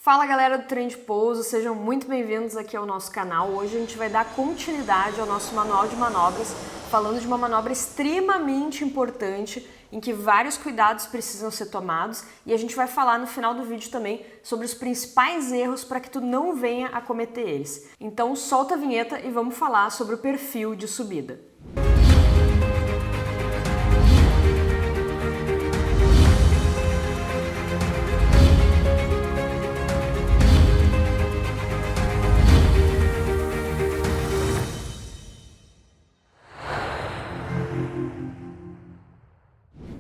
Fala galera do Trem de Pouso, sejam muito bem-vindos aqui ao nosso canal. Hoje a gente vai dar continuidade ao nosso manual de manobras, falando de uma manobra extremamente importante, em que vários cuidados precisam ser tomados, e a gente vai falar no final do vídeo também sobre os principais erros para que tu não venha a cometer eles. Então solta a vinheta e vamos falar sobre o perfil de subida.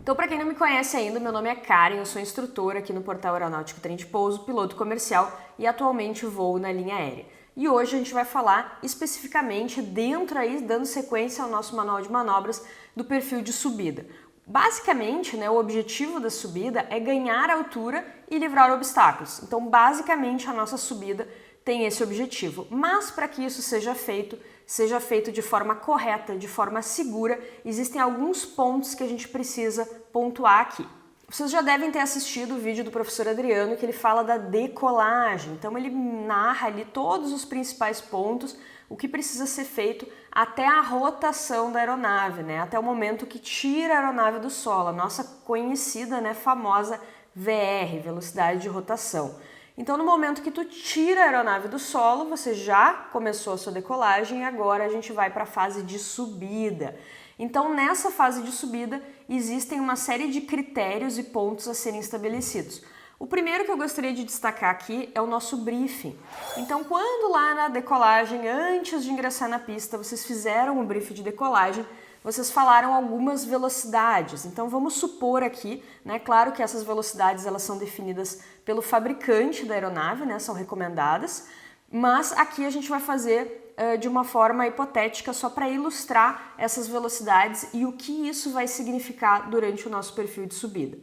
Então, para quem não me conhece ainda, meu nome é Karen, eu sou instrutora aqui no Portal Aeronáutico Trem de Pouso, piloto comercial e atualmente voo na linha aérea. E hoje a gente vai falar especificamente, dando sequência ao nosso manual de manobras, do perfil de subida. Basicamente, o objetivo da subida é ganhar altura e livrar obstáculos. Então, basicamente, a nossa subida tem esse objetivo. Mas, para que isso seja feito de forma correta, de forma segura, existem alguns pontos que a gente precisa pontuar aqui. Vocês já devem ter assistido o vídeo do professor Adriano, que ele fala da decolagem. Então ele narra ali todos os principais pontos, o que precisa ser feito até a rotação da aeronave, até o momento que tira a aeronave do solo, a nossa conhecida, famosa VR, velocidade de rotação. Então, no momento que tu tira a aeronave do solo, você já começou a sua decolagem e agora a gente vai para a fase de subida. Então, nessa fase de subida, existem uma série de critérios e pontos a serem estabelecidos. O primeiro que eu gostaria de destacar aqui é o nosso briefing. Então, quando lá na decolagem, antes de ingressar na pista, vocês fizeram o briefing de decolagem, vocês falaram algumas velocidades. Então vamos supor aqui, claro que essas velocidades elas são definidas pelo fabricante da aeronave, são recomendadas, mas aqui a gente vai fazer de uma forma hipotética só para ilustrar essas velocidades e o que isso vai significar durante o nosso perfil de subida.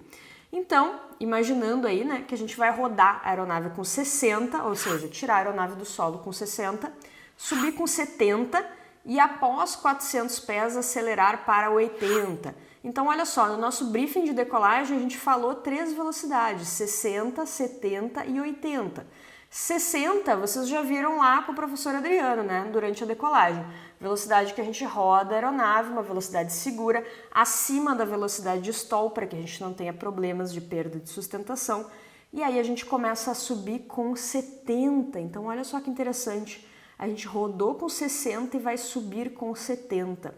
Então, imaginando aí, que a gente vai rodar a aeronave com 60, ou seja, tirar a aeronave do solo com 60, subir com 70, e após 400 pés acelerar para 80. Então, olha só, no nosso briefing de decolagem a gente falou 3 velocidades, 60, 70 e 80. 60 vocês já viram lá com o professor Adriano, durante a decolagem. Velocidade que a gente roda a aeronave, uma velocidade segura, acima da velocidade de stall, para que a gente não tenha problemas de perda de sustentação. E aí a gente começa a subir com 70. Então, olha só que interessante. A gente rodou com 60 e vai subir com 70.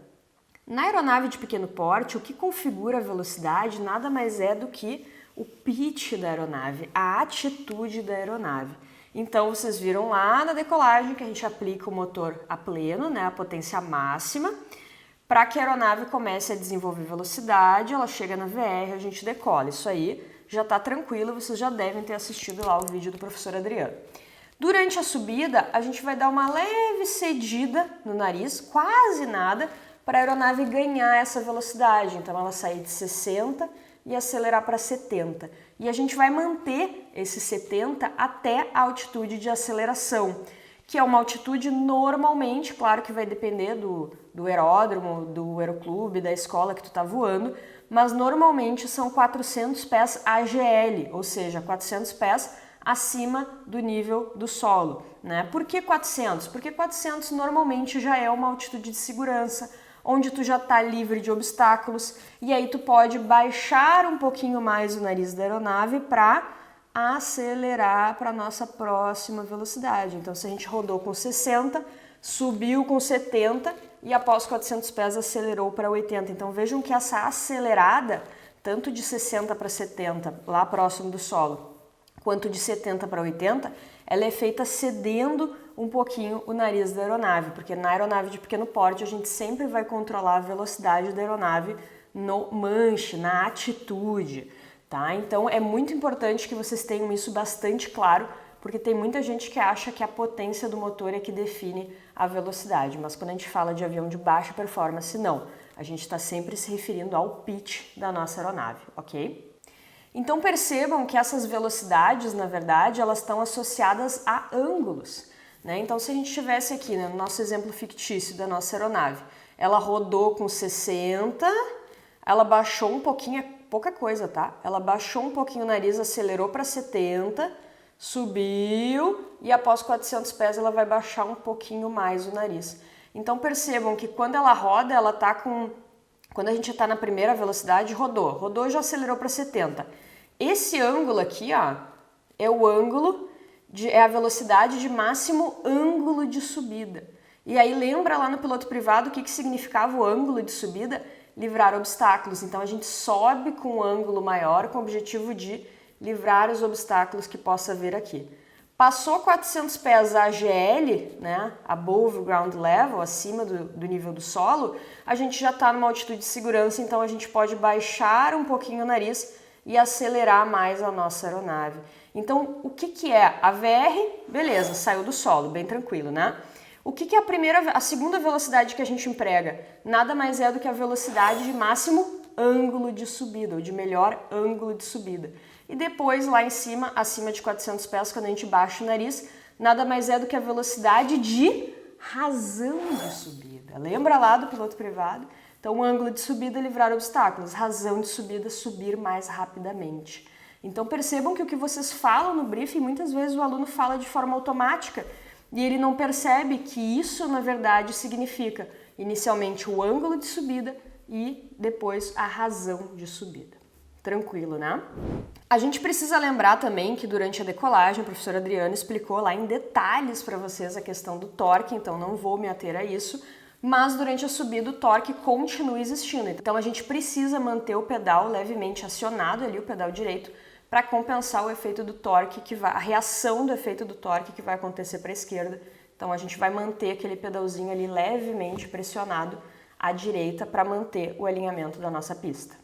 Na aeronave de pequeno porte, o que configura a velocidade nada mais é do que o pitch da aeronave, a atitude da aeronave. Então, vocês viram lá na decolagem que a gente aplica o motor a pleno, a potência máxima, para que a aeronave comece a desenvolver velocidade, ela chega na VR, a gente decola. Isso aí já está tranquilo, vocês já devem ter assistido lá o vídeo do professor Adriano. Durante a subida, a gente vai dar uma leve cedida no nariz, quase nada, para a aeronave ganhar essa velocidade. Então, ela sair de 60 e acelerar para 70. E a gente vai manter esse 70 até a altitude de aceleração, que é uma altitude normalmente, claro que vai depender do aeródromo, do aeroclube, da escola que tu está voando, mas normalmente são 400 pés AGL, ou seja, 400 pés acima do nível do solo, Por que 400? Porque 400 normalmente já é uma altitude de segurança, onde tu já está livre de obstáculos, e aí tu pode baixar um pouquinho mais o nariz da aeronave para acelerar para a nossa próxima velocidade. Então, se a gente rodou com 60, subiu com 70 e após 400 pés acelerou para 80. Então, vejam que essa acelerada, tanto de 60 para 70, lá próximo do solo, quanto de 70 para 80, ela é feita cedendo um pouquinho o nariz da aeronave, porque na aeronave de pequeno porte a gente sempre vai controlar a velocidade da aeronave no manche, na atitude, tá? Então é muito importante que vocês tenham isso bastante claro, porque tem muita gente que acha que a potência do motor é que define a velocidade, mas quando a gente fala de avião de baixa performance, não. A gente está sempre se referindo ao pitch da nossa aeronave, ok? Então percebam que essas velocidades, na verdade, elas estão associadas a ângulos, Então se a gente estivesse aqui, no nosso exemplo fictício da nossa aeronave, ela rodou com 60, ela baixou um pouquinho, é pouca coisa, tá? Ela baixou um pouquinho o nariz, acelerou para 70, subiu e após 400 pés ela vai baixar um pouquinho mais o nariz. Então percebam que quando ela roda, ela tá com... Quando a gente está na primeira velocidade, rodou já acelerou para 70. Esse ângulo aqui, ó, é o ângulo, é a velocidade de máximo ângulo de subida. E aí lembra lá no piloto privado o que significava o ângulo de subida? Livrar obstáculos. Então a gente sobe com um ângulo maior com o objetivo de livrar os obstáculos que possa vir aqui. Passou 400 pés a AGL, né, above ground level, acima do nível do solo, a gente já está numa altitude de segurança, então a gente pode baixar um pouquinho o nariz e acelerar mais a nossa aeronave. Então, o que é? A VR, beleza, saiu do solo, bem tranquilo, né? O que é a segunda velocidade que a gente emprega? Nada mais é do que a velocidade de máximo ângulo de subida, ou de melhor ângulo de subida. E depois, lá em cima, acima de 400 pés, quando a gente baixa o nariz, nada mais é do que a velocidade de razão de subida. Lembra lá do piloto privado? Então, o ângulo de subida é livrar obstáculos, razão de subida, subir mais rapidamente. Então, percebam que o que vocês falam no briefing, muitas vezes o aluno fala de forma automática, e ele não percebe que isso, na verdade, significa inicialmente o ângulo de subida e depois a razão de subida. Tranquilo, né? A gente precisa lembrar também que durante a decolagem, a professora Adriana explicou lá em detalhes para vocês a questão do torque, então não vou me ater a isso, mas durante a subida o torque continua existindo. Então a gente precisa manter o pedal levemente acionado ali, o pedal direito, para compensar o efeito do torque, a reação do efeito do torque que vai acontecer para a esquerda. Então a gente vai manter aquele pedalzinho ali levemente pressionado à direita para manter o alinhamento da nossa pista.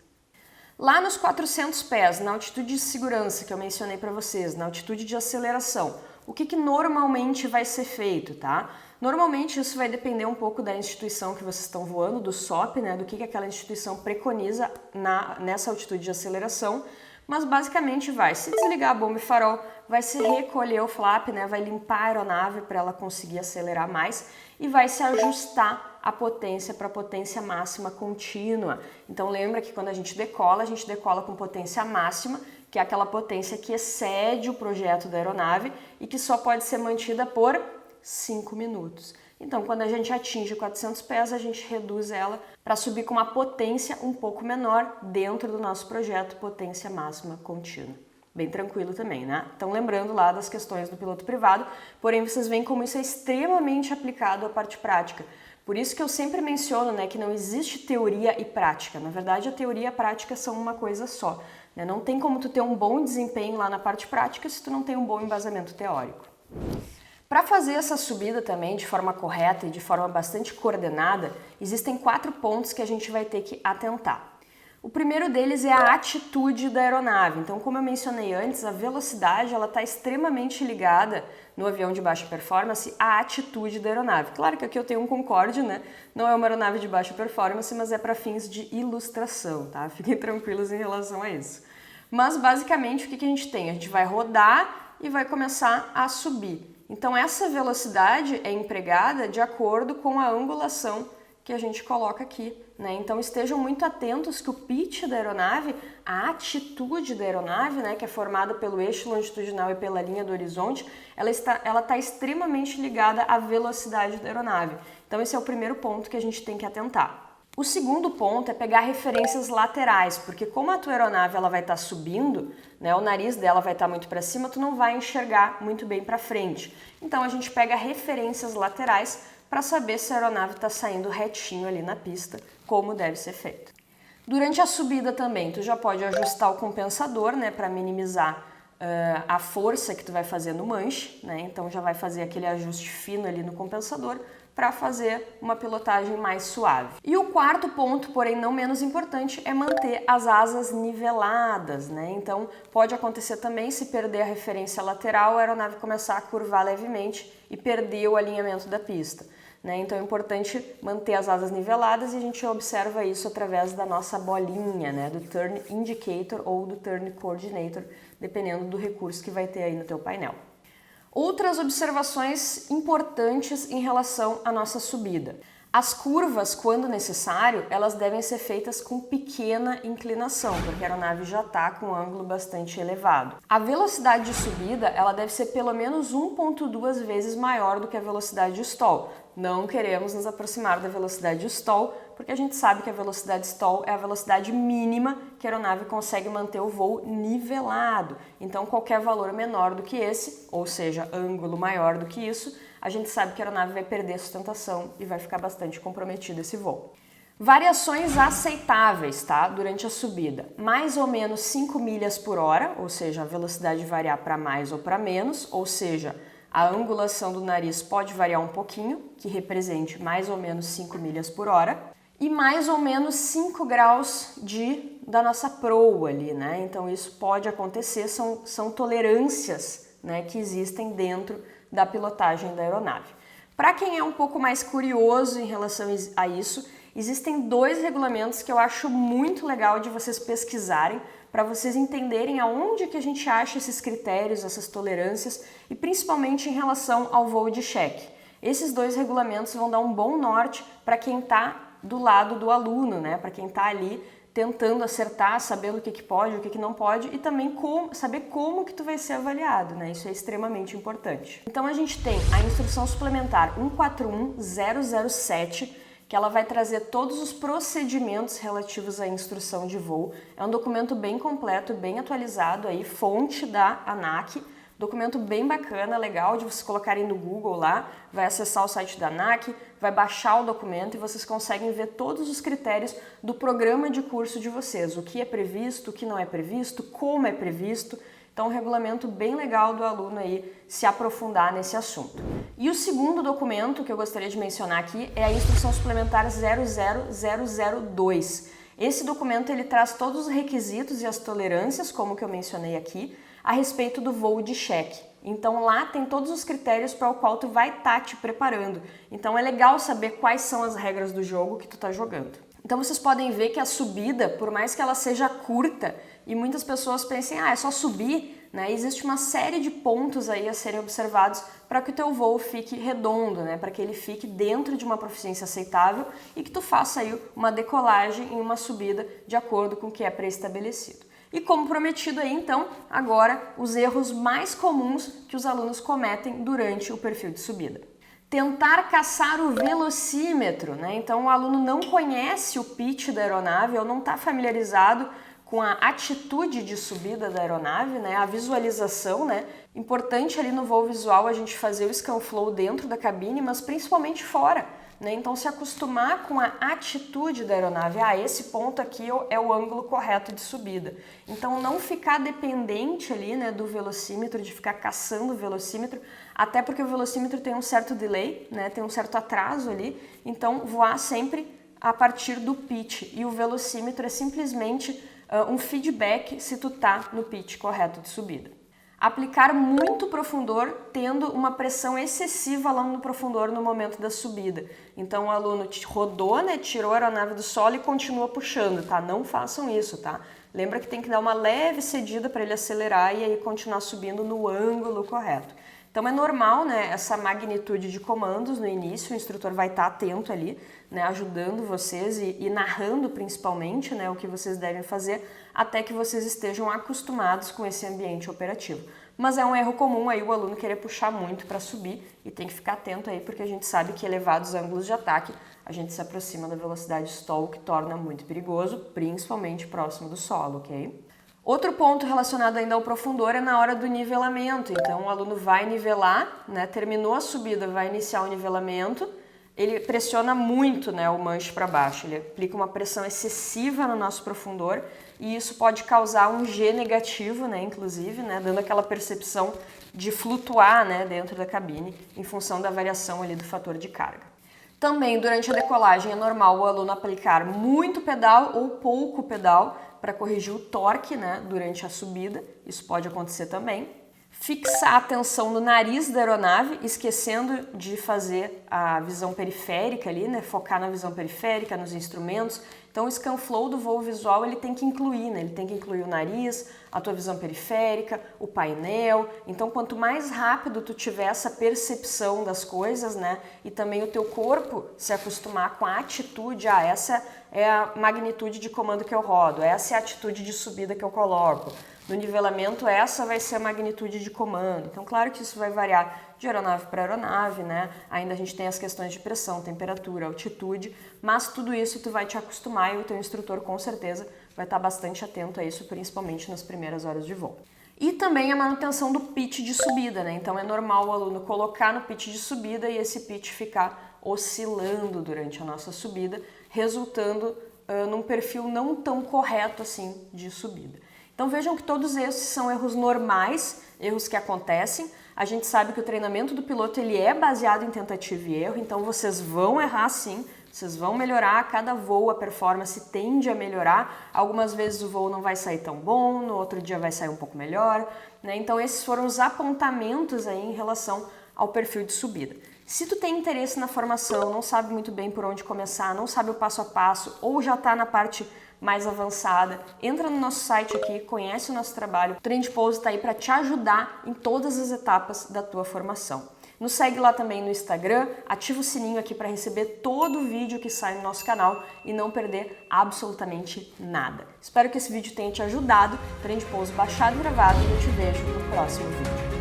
Lá nos 400 pés, na altitude de segurança que eu mencionei para vocês, na altitude de aceleração, o que normalmente vai ser feito, tá? Normalmente isso vai depender um pouco da instituição que vocês estão voando, do SOP, né? Do que aquela instituição preconiza nessa altitude de aceleração, mas basicamente vai se desligar a bomba e farol, vai se recolher o flap, né? Vai limpar a aeronave para ela conseguir acelerar mais e vai se ajustar a potência para a potência máxima contínua. Então lembra que quando a gente decola com potência máxima, que é aquela potência que excede o projeto da aeronave e que só pode ser mantida por 5 minutos. Então, quando a gente atinge 400 pés, a gente reduz ela para subir com uma potência um pouco menor dentro do nosso projeto, potência máxima contínua. Bem tranquilo também, né? Então, lembrando lá das questões do piloto privado, porém vocês veem como isso é extremamente aplicado à parte prática. Por isso que eu sempre menciono, né, que não existe teoria e prática. Na verdade, a teoria e a prática são uma coisa só, né? Não tem como tu ter um bom desempenho lá na parte prática se tu não tem um bom embasamento teórico. Para fazer essa subida também de forma correta e de forma bastante coordenada, existem 4 pontos que a gente vai ter que atentar. O primeiro deles é a atitude da aeronave. Então, como eu mencionei antes, a velocidade está extremamente ligada no avião de baixa performance à atitude da aeronave. Claro que aqui eu tenho um Concorde, né? Não é uma aeronave de baixa performance, mas é para fins de ilustração, tá? Fiquem tranquilos em relação a isso. Mas, basicamente, o que a gente tem? A gente vai rodar e vai começar a subir. Então, essa velocidade é empregada de acordo com a angulação que a gente coloca aqui, né? Então, estejam muito atentos que o pitch da aeronave, a atitude da aeronave, né, que é formada pelo eixo longitudinal e pela linha do horizonte, ela está extremamente ligada à velocidade da aeronave. Então, esse é o primeiro ponto que a gente tem que atentar. O segundo ponto é pegar referências laterais, porque como a tua aeronave ela vai estar subindo, né, o nariz dela vai estar muito para cima, tu não vai enxergar muito bem para frente. Então a gente pega referências laterais para saber se a aeronave está saindo retinho ali na pista, como deve ser feito. Durante a subida também, tu já pode ajustar o compensador, né, para minimizar a força que tu vai fazer no manche, né? Então já vai fazer aquele ajuste fino ali no compensador para fazer uma pilotagem mais suave. E o quarto ponto, porém não menos importante, é manter as asas niveladas, né? Então pode acontecer também se perder a referência lateral, a aeronave começar a curvar levemente e perder o alinhamento da pista, né? Então é importante manter as asas niveladas e a gente observa isso através da nossa bolinha, né? Do Turn Indicator ou do Turn Coordinator, dependendo do recurso que vai ter aí no teu painel. Outras observações importantes em relação à nossa subida. As curvas, quando necessário, elas devem ser feitas com pequena inclinação, porque a aeronave já está com um ângulo bastante elevado. A velocidade de subida, ela deve ser pelo menos 1,2 vezes maior do que a velocidade de stall. Não queremos nos aproximar da velocidade de stall, porque a gente sabe que a velocidade stall é a velocidade mínima que a aeronave consegue manter o voo nivelado. Então, qualquer valor menor do que esse, ou seja, ângulo maior do que isso, a gente sabe que a aeronave vai perder a sustentação e vai ficar bastante comprometido esse voo. Variações aceitáveis, tá? Durante a subida. Mais ou menos 5 milhas por hora, ou seja, a velocidade variar para mais ou para menos, ou seja, a angulação do nariz pode variar um pouquinho, que represente mais ou menos 5 milhas por hora, e mais ou menos 5 graus da nossa proa ali, né? Então isso pode acontecer, são tolerâncias, né, que existem dentro da pilotagem da aeronave. Para quem é um pouco mais curioso em relação a isso, existem 2 regulamentos que eu acho muito legal de vocês pesquisarem para vocês entenderem aonde que a gente acha esses critérios, essas tolerâncias e principalmente em relação ao voo de cheque. Esses 2 regulamentos vão dar um bom norte para quem está do lado do aluno, né? Para quem está ali tentando acertar, sabendo o que pode, o que não pode e também saber como que tu vai ser avaliado, né? Isso é extremamente importante. Então a gente tem a instrução suplementar 141007, que ela vai trazer todos os procedimentos relativos à instrução de voo. É um documento bem completo, bem atualizado aí, fonte da ANAC. Documento bem bacana, legal de vocês colocarem no Google lá, vai acessar o site da ANAC, vai baixar o documento e vocês conseguem ver todos os critérios do programa de curso de vocês, o que é previsto, o que não é previsto, como é previsto. Então, um regulamento bem legal do aluno aí se aprofundar nesse assunto. E o segundo documento que eu gostaria de mencionar aqui é a Instrução Suplementar 00002. Esse documento ele traz todos os requisitos e as tolerâncias, como que eu mencionei aqui, a respeito do voo de cheque. Então lá tem todos os critérios para o qual tu vai estar te preparando. Então é legal saber quais são as regras do jogo que tu está jogando. Então vocês podem ver que a subida, por mais que ela seja curta, e muitas pessoas pensem, é só subir, né? Existe uma série de pontos aí a serem observados para que o teu voo fique redondo, né? Para que ele fique dentro de uma proficiência aceitável e que tu faça aí uma decolagem e uma subida de acordo com o que é pré-estabelecido. E como prometido aí, então, agora os erros mais comuns que os alunos cometem durante o perfil de subida. Tentar caçar o velocímetro, né? Então o aluno não conhece o pitch da aeronave ou não está familiarizado com a atitude de subida da aeronave, né? A visualização, né? Importante ali no voo visual a gente fazer o scan flow dentro da cabine, mas principalmente fora, né? Então se acostumar com a atitude da aeronave, esse ponto aqui é o ângulo correto de subida. Então não ficar dependente ali, né, do velocímetro, de ficar caçando o velocímetro, até porque o velocímetro tem um certo delay, né, tem um certo atraso ali, então voar sempre a partir do pitch e o velocímetro é simplesmente um feedback se tu tá no pitch correto de subida. Aplicar muito profundor, tendo uma pressão excessiva lá no profundor no momento da subida. Então o aluno rodou, né, tirou a aeronave do solo e continua puxando, tá? Não façam isso, tá? Lembra que tem que dar uma leve cedida para ele acelerar e aí continuar subindo no ângulo correto. Então é normal, né, essa magnitude de comandos no início, o instrutor vai estar atento ali, né, ajudando vocês e narrando principalmente, né, o que vocês devem fazer até que vocês estejam acostumados com esse ambiente operativo. Mas é um erro comum aí o aluno querer puxar muito para subir e tem que ficar atento aí porque a gente sabe que elevados ângulos de ataque a gente se aproxima da velocidade stall, que torna muito perigoso, principalmente próximo do solo, ok? Outro ponto relacionado ainda ao profundor é na hora do nivelamento. Então o aluno vai nivelar, né, terminou a subida, vai iniciar o nivelamento, ele pressiona muito, né, o manche para baixo, ele aplica uma pressão excessiva no nosso profundor e isso pode causar um G negativo, né, inclusive, né, dando aquela percepção de flutuar, né, dentro da cabine em função da variação ali do fator de carga. Também durante a decolagem é normal o aluno aplicar muito pedal ou pouco pedal para corrigir o torque, né, durante a subida, isso pode acontecer também. Fixar a atenção no nariz da aeronave, esquecendo de fazer a visão periférica ali, né, focar na visão periférica, nos instrumentos. Então o scan flow do voo visual ele tem que incluir, né? Ele tem que incluir o nariz, a tua visão periférica, o painel. Então quanto mais rápido tu tiver essa percepção das coisas, né? E também o teu corpo se acostumar com a atitude, essa é a magnitude de comando que eu rodo, essa é a atitude de subida que eu coloco. No nivelamento, essa vai ser a magnitude de comando. Então, claro que isso vai variar de aeronave para aeronave, né? Ainda a gente tem as questões de pressão, temperatura, altitude, mas tudo isso tu vai te acostumar e o teu instrutor com certeza vai estar bastante atento a isso, principalmente nas primeiras horas de voo. E também a manutenção do pitch de subida, né? Então é normal o aluno colocar no pitch de subida e esse pitch ficar oscilando durante a nossa subida, resultando num perfil não tão correto assim de subida. Então vejam que todos esses são erros normais, erros que acontecem. A gente sabe que o treinamento do piloto ele é baseado em tentativa e erro, então vocês vão errar sim, vocês vão melhorar, a cada voo a performance tende a melhorar, algumas vezes o voo não vai sair tão bom, no outro dia vai sair um pouco melhor, né? Então esses foram os apontamentos aí em relação ao perfil de subida. Se tu tem interesse na formação, não sabe muito bem por onde começar, não sabe o passo a passo ou já está na parte mais avançada, entra no nosso site aqui, conhece o nosso trabalho. O Treino de Pouso está aí para te ajudar em todas as etapas da tua formação. Nos segue lá também no Instagram, ativa o sininho aqui para receber todo o vídeo que sai no nosso canal e não perder absolutamente nada. Espero que esse vídeo tenha te ajudado. Treino de Pouso baixado e gravado e eu te vejo no próximo vídeo.